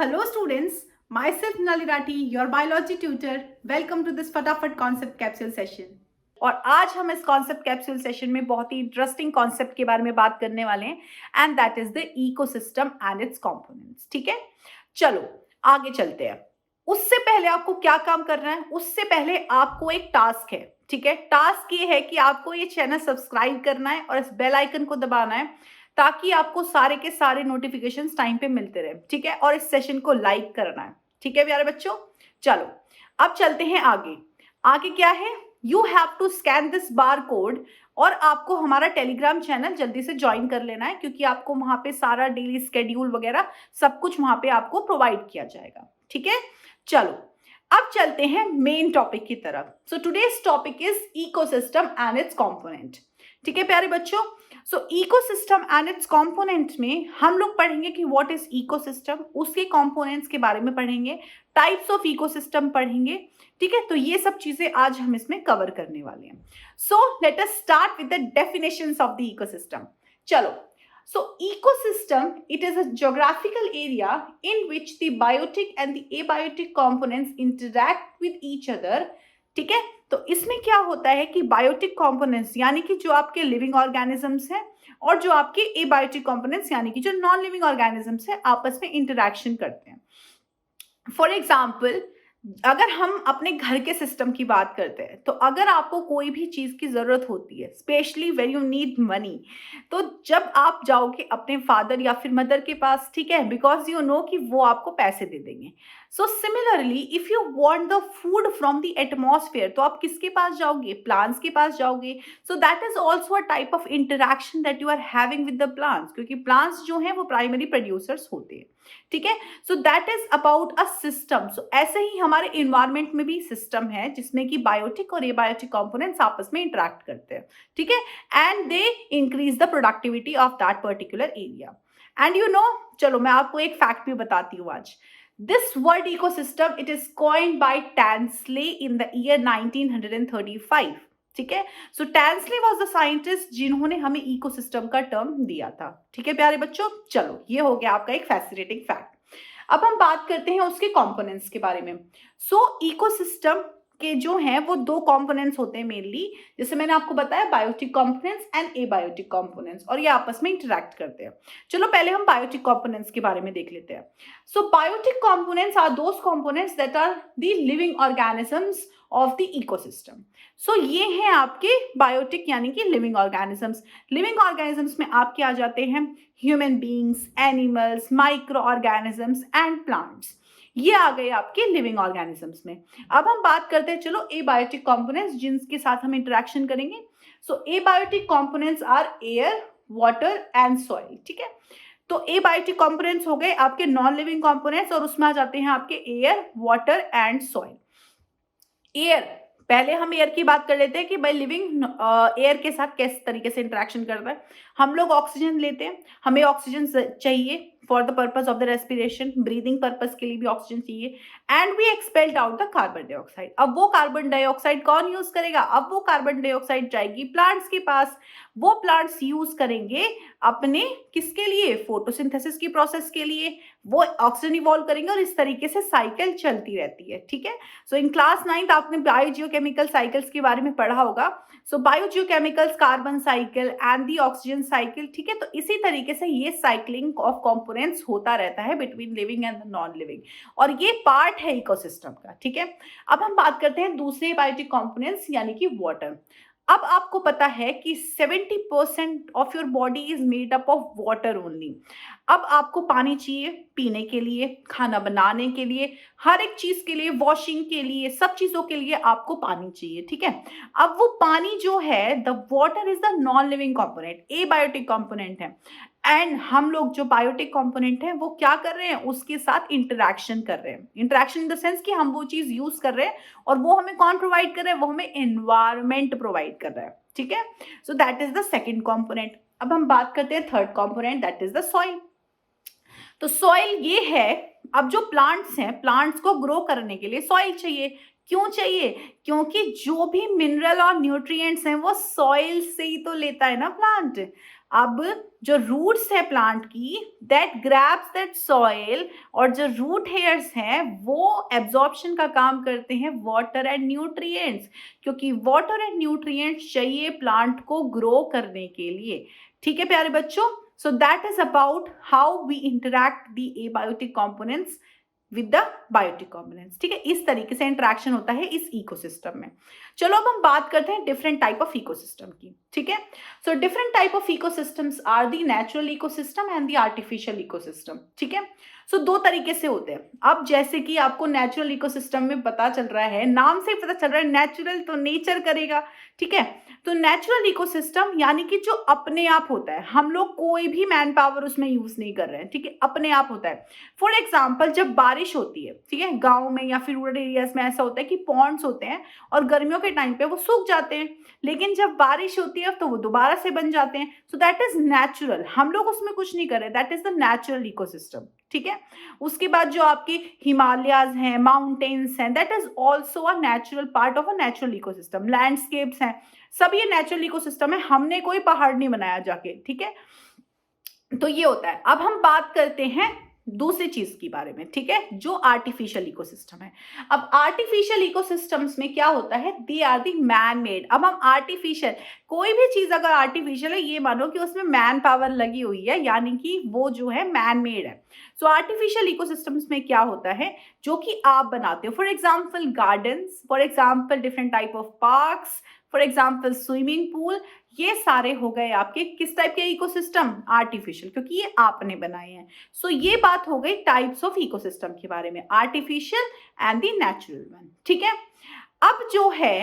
Hello students, myself Nali Rathi, your biology tutor. Welcome to this फटाफट concept capsule session. और आज हम इस कॉन्सेप्ट कैप्सूल सेशन में बहुत ही इंटरेस्टिंग कॉन्सेप्ट के बारे में बात करने वाले हैं and that is the ecosystem and it's components. ठीक है, चलो आगे चलते हैं. उससे पहले आपको क्या काम करना है? उससे पहले आपको एक टास्क है. ठीक है, टास्क ये है कि आपको ये चैनल सब्सक्राइब करना है और इस बेल आइकन को दबाना है ताकि आपको सारे के सारे नोटिफिकेशंस टाइम पे मिलते रहे. ठीक है, और इस सेशन को लाइक करना है. ठीक है प्यारे बच्चों, चलो अब चलते हैं आगे. आगे क्या है? You have to scan this bar code और आपको हमारा टेलीग्राम चैनल जल्दी से ज्वाइन कर लेना है क्योंकि आपको वहां पे सारा डेली स्केड्यूल वगैरह सब कुछ वहां पे आपको प्रोवाइड किया जाएगा. ठीक है, चलो अब चलते हैं मेन टॉपिक की तरफ. So today's topic is ecosystem and it's component. ठीक है प्यारे बच्चों, सो इकोसिस्टम एंड इट्स कंपोनेंट में हम लोग पढ़ेंगे कि व्हाट इज इकोसिस्टम, उसके कंपोनेंट्स के बारे में पढ़ेंगे, टाइप्स ऑफ इकोसिस्टम पढ़ेंगे. ठीक है, तो ये सब चीजें आज हम इसमें कवर करने वाले हैं. So let us start with the definitions of the ecosystem. चलो, so ecosystem, it is a geographical area in which the biotic and the abiotic components interact with each other. ठीक है, तो इसमें क्या होता है कि बायोटिक कंपोनेंट्स यानी कि जो आपके लिविंग ऑर्गेनिजम्स हैं और जो आपके एबायोटिक कंपोनेंट्स यानी कि जो नॉन लिविंग ऑर्गेनिजम्स हैं आपस में इंटरेक्शन करते हैं. फॉर एग्जाम्पल, अगर हम अपने घर के सिस्टम की बात करते हैं तो अगर आपको कोई भी चीज़ की ज़रूरत होती है, specially when you need money, तो जब आप जाओगे अपने फादर या फिर मदर के पास, ठीक है, बिकॉज यू नो कि वो आपको पैसे दे देंगे. So similarly if you want the food from the atmosphere, तो आप किसके पास जाओगे? प्लांट्स के पास जाओगे. So that is also a type of interaction that you are having with the plants, क्योंकि प्लांट्स जो हैं वो प्राइमरी प्रोड्यूसर्स होते हैं. ठीक है, so that is about a system. So ऐसे ही हमारे इन्वायरमेंट में भी सिस्टम है जिसमें कि बायोटिक और एबायोटिक कंपोनेंट्स आपस में इंटरेक्ट करते हैं. ठीक है, and they increase the productivity of that particular area. And you know, चलो मैं आपको एक फैक्ट भी बताती हूँ आज. This word ecosystem it is coined by Tansley in the year 1935. ठीक है, so Tansley was the scientist जिन्होंने हमें इकोसिस्टम का टर्म दिया था. ठीक है प्यारे बच्चों, चलो ये हो गया आपका एक फैसिनेटिंग फैक्ट. अब हम बात करते हैं उसके कंपोनेंट्स के बारे में. सो इकोसिस्टम के जो हैं वो दो कंपोनेंट्स होते हैं मेनली, जैसे मैंने आपको बताया biotic components and abiotic components, और ये आपस में इंटरेक्ट करते हैं. चलो पहले हम बायोटिक कंपोनेंट्स के बारे में देख लेते हैं. So biotic components are those components that are the living organisms of the ecosystem. So ये हैं आपके बायोटिक यानी कि लिविंग ऑर्गेनिजम्स. लिविंग ऑर्गेनिजम्स में आपके आ जाते हैं human beings, animals, micro organisms and plants. ये आ गए आपके लिविंग ऑर्गेनिजम्स में. अब हम बात करते हैं चलो एबायोटिक कंपोनेंट्स जिनके साथ हम इंटरेक्शन करेंगे. So abiotic components are air, water and soil. ठीक है, तो एबायोटिक कंपोनेंट्स हो गए आपके नॉन लिविंग कंपोनेंट्स और उसमें आ जाते हैं आपके air, water and soil. Air, पहले हम एयर की बात कर लेते हैं कि भाई लिविंग एयर के साथ किस तरीके से इंटरेक्शन करता है. हम लोग ऑक्सीजन लेते हैं, हमें ऑक्सीजन चाहिए for the purpose of the respiration, breathing purpose के लिए भी ऑक्सीजन चाहिए. And we expelled out the carbon dioxide. अब वो कार्बन डाइऑक्साइड कौन यूज करेगा? अब वो कार्बन डाइऑक्साइड जाएगी प्लांट्स के पास. वो प्लांट्स यूज करेंगे अपने किसके लिए? फोटोसिंथेसिस की प्रोसेस के लिए. वो ऑक्सीजन इवॉल्व करेंगे और इस तरीके से साइकिल चलती रहती है. ठीक है, सो इन क्लास 9th आपने बायोजियोकेमिकल साइकिल्स के बारे में पढ़ा होगा. So biogeochemicals, carbon cycle and the oxygen cycle. ठीक है, तो इसी तरीके से ये साइक्लिंग ऑफ कंपोनेंट्स होता रहता है between living and non living, और ये पार्ट है इकोसिस्टम का. ठीक है, अब हम बात करते हैं दूसरे बायोटिक कंपोनेंट्स यानी कि वाटर. अब आपको पता है कि 70% of your body is made up of water only. अब आपको पानी चाहिए पीने के लिए, खाना बनाने के लिए, हर एक चीज के लिए, वॉशिंग के लिए, सब चीजों के लिए आपको पानी चाहिए. ठीक है, अब वो पानी जो है, the water is the non living component, abiotic component है. एंड हम लोग जो बायोटिक कंपोनेंट है वो क्या कर रहे हैं? उसके साथ इंटरेक्शन कर रहे हैं. इंटरेक्शन इन द सेंस कि हम वो चीज यूज कर रहे हैं और वो हमें कौन प्रोवाइड कर रहा है? वो हमें एनवायरमेंट प्रोवाइड कर रहा है. ठीक है, so that is the second component. अब हम बात करते हैं third component, that is the soil. तो सॉइल ये है, अब जो प्लांट्स हैं, प्लांट्स को ग्रो करने के लिए सॉइल चाहिए. क्यों चाहिए? क्योंकि जो भी मिनरल और न्यूट्रिएंट्स हैं वो सॉइल से ही तो लेता है ना प्लांट. अब जो रूट्स है प्लांट की, दैट ग्रैब्स दैट सॉइल, और जो रूट हेयर्स हैं वो एब्जॉर्प्शन का काम करते हैं वाटर एंड न्यूट्रिएंट्स, क्योंकि वाटर एंड न्यूट्रिएंट्स चाहिए प्लांट को ग्रो करने के लिए। ठीक है प्यारे बच्चों, so that is about how we interact the abiotic components with the biotic components. ठीक है, इस तरीके से इंटरेक्शन होता है इस इकोसिस्टम में। चलो अब हम बात करते हैं डिफरेंट टाइप ऑफ इकोसिस्टम की। ठीक है, so different type of ecosystems are the natural ecosystem and the artificial ecosystem. ठीक है, सो दो तरीके से होते हैं। अब जैसे कि आपको नेचुरल इकोसिस्टम में पता चल रहा है, नाम से पता चल रहा है नेचुरल तो नेचर करेगा। ठीक है, तो नेचुरल इकोसिस्टम यानी कि जो अपने आप होता है, हम लोग कोई भी मैन पावर उसमें यूज नहीं कर रहे हैं। ठीक है, अपने आप होता है। फॉर एग्जाम्पल जब बारिश होती है, ठीक है, गाँव में या फिर रूरल एरियाज में ऐसा होता है कि पॉन्ड्स होते हैं और गर्मियों के टाइम पे वो सूख जाते हैं, लेकिन जब बारिश होती है तो वो दोबारा से बन जाते हैं। सो दैट इज नेचुरल, हम लोग उसमें कुछ नहीं कर रहे, that is the natural ecosystem. ठीक है, उसके बाद जो आपकी हिमालयाज हैं, माउंटेन्स हैं, that is also a natural part of a natural ecosystem. Landscapes हैं, सब ये नेचुरल इकोसिस्टम है, हमने कोई पहाड़ नहीं बनाया जाके। ठीक है, तो ये होता है। अब हम बात करते हैं दूसरी चीज के बारे में। ठीक है, जो आर्टिफिशियल इकोसिस्टम है। अब आर्टिफिशियल इकोसिस्टम्स में क्या होता है, they are the man made. अब हम आर्टिफिशियल, कोई भी चीज अगर आर्टिफिशियल है, ये मानो कि उसमें मैन पावर लगी हुई है, यानी कि वो जो है मैन मेड है। सो आर्टिफिशियल इकोसिस्टम्स में क्या होता है, जो कि आप बनाते हो। For example gardens, for example different type of parks, for example swimming pool, ये सारे हो गए आपके किस टाइप के इकोसिस्टम, आर्टिफिशियल, क्योंकि ये आपने बनाए हैं। सो ये बात हो गई टाइप्स ऑफ इकोसिस्टम के बारे में, artificial and the natural one. ठीक है, अब जो है,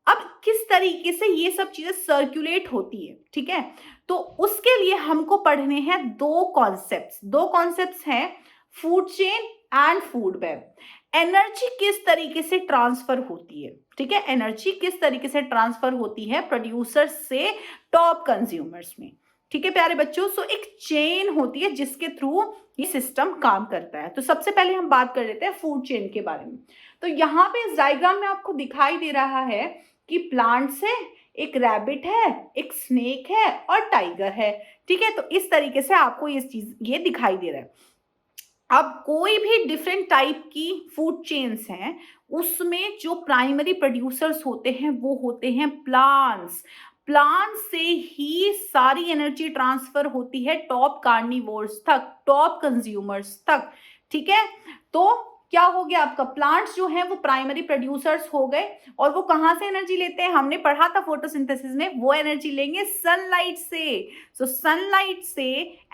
अब किस तरीके से ये सब चीजें सर्कुलेट होती है। ठीक है, तो उसके लिए हमको पढ़ने हैं दो कॉन्सेप्ट्स हैं, food chain and food web. Energy किस तरीके से ट्रांसफर होती है। ठीक है, एनर्जी किस तरीके से ट्रांसफर होती है प्रोड्यूसर से टॉप कंज्यूमर्स में। ठीक है प्यारे बच्चों, सो एक चेन होती है जिसके थ्रू ये सिस्टम काम करता है। तो सबसे पहले हम बात कर लेते हैं फूड चेन के बारे में। तो यहाँ पे इस डायग्राम में आपको दिखाई दे रहा है कि प्लांट से एक रैबिट है, एक स्नेक है और टाइगर है। ठीक है, तो इस तरीके से आपको ये दिखाई दे रहा है। अब कोई भी डिफरेंट टाइप की फूड चेन्स हैं, उसमें जो प्राइमरी प्रोड्यूसर्स होते हैं वो होते हैं प्लांट्स। प्लांट से ही सारी एनर्जी ट्रांसफर होती है टॉप कार्निवोर्स तक, टॉप कंज्यूमर्स तक। ठीक है, तो क्या हो गया आपका, प्लांट्स जो हैं वो प्राइमरी प्रोड्यूसर्स हो गए, और वो कहाँ से एनर्जी लेते हैं, हमने पढ़ा था फोटोसिंथेसिस में, वो एनर्जी लेंगे सनलाइट से। सो सनलाइट से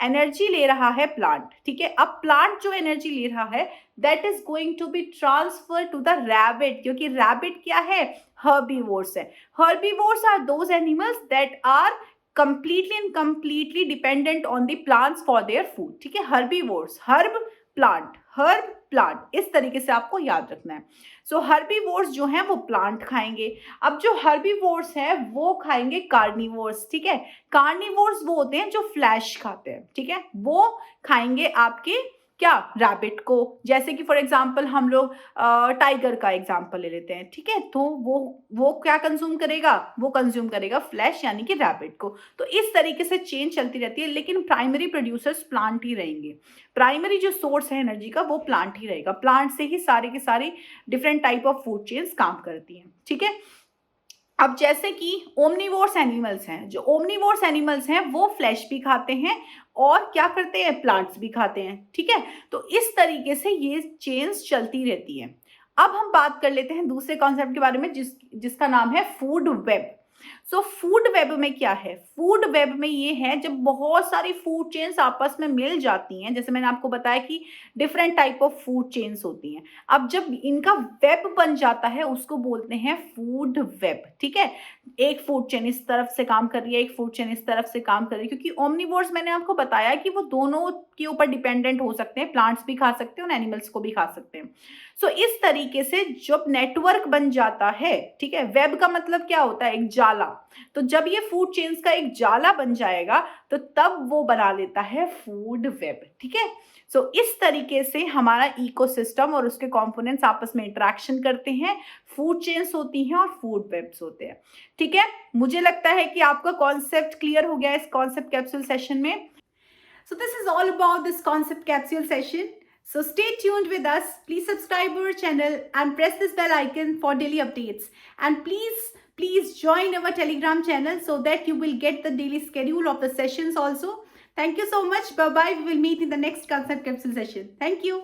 एनर्जी ले रहा है प्लांट। ठीक है, अब प्लांट जो एनर्जी ले रहा है that is going to be transfer to the rabbit, क्योंकि रैबिट क्या है, हर्बीवोर्स है। Herbivores are those animals that are completely and completely dependent on the plants for their food। ठीक है, हर्बीवोर्स, हर्ब प्लांट, इस तरीके से आपको याद रखना है। सो हर्बीवोर्स जो हैं वो प्लांट खाएंगे। अब जो हर्बीवोर्स हैं वो खाएंगे कार्निवोर्स। ठीक है, कार्निवोर्स वो होते हैं जो फ्लैश खाते हैं। ठीक है, वो खाएंगे आपके क्या, रैबिट को। जैसे कि फॉर एग्जांपल हम लोग टाइगर का एग्जांपल ले लेते हैं। ठीक है, तो वो क्या कंज्यूम करेगा, वो कंज्यूम करेगा फ्लैश यानी कि रैबिट को। तो इस तरीके से चेन चलती रहती है, लेकिन प्राइमरी प्रोड्यूसर्स प्लांट ही रहेंगे। प्राइमरी जो सोर्स है एनर्जी का वो प्लांट ही रहेगा। प्लांट से ही सारी की सारी different type of food chains काम करती हैं। ठीक है, अब जैसे कि ओमनीवोर्स एनिमल्स हैं, जो ओमनीवोर्स एनिमल्स हैं वो फ्लैश भी खाते हैं और क्या करते हैं, प्लांट्स भी खाते हैं। ठीक है, तो इस तरीके से ये चेन्स चलती रहती हैं। अब हम बात कर लेते हैं दूसरे कॉन्सेप्ट के बारे में, जिसका नाम है food web. So food web में क्या है, फूड वेब में ये है जब बहुत सारी फूड चेन्स आपस में मिल जाती हैं, जैसे मैंने आपको बताया कि different type of food chains होती हैं। अब जब इनका वेब बन जाता है उसको बोलते हैं फूड वेब। ठीक है, एक फूड चेन इस तरफ से काम कर रही है, एक फूड चेन इस तरफ से काम कर रही है, क्योंकि ओमनीवोर्स मैंने आपको बताया कि वो दोनों के ऊपर डिपेंडेंट हो सकते हैं, प्लांट्स भी खा सकते हैं और एनिमल्स को भी खा सकते हैं। सो इस तरीके से जब नेटवर्क बन जाता है, ठीक है, वेब का मतलब क्या होता है, एक जाला। तो जब ये फूड चेन्स का एक जाला बन जाएगा तो तब वो बना लेता है फूड वेब। ठीक है, सो इस तरीके से हमारा इकोसिस्टम और उसके कंपोनेंट्स आपस में इंटरेक्शन करते हैं, फूड चेन्स होती हैं और फूड वेब्स होते हैं। ठीक है, मुझे लगता है कि आपका कॉन्सेप्ट क्लियर हो गया इस कॉन्सेप्ट कैप्सूल सेशन में। So this is all about this concept capsule session. So stay tuned with us. Please subscribe our channel and press this bell icon for daily updates. And please join our Telegram channel so that you will get the daily schedule of the sessions also. Thank you so much. Bye bye. We will meet in the next concept capsule session. Thank you.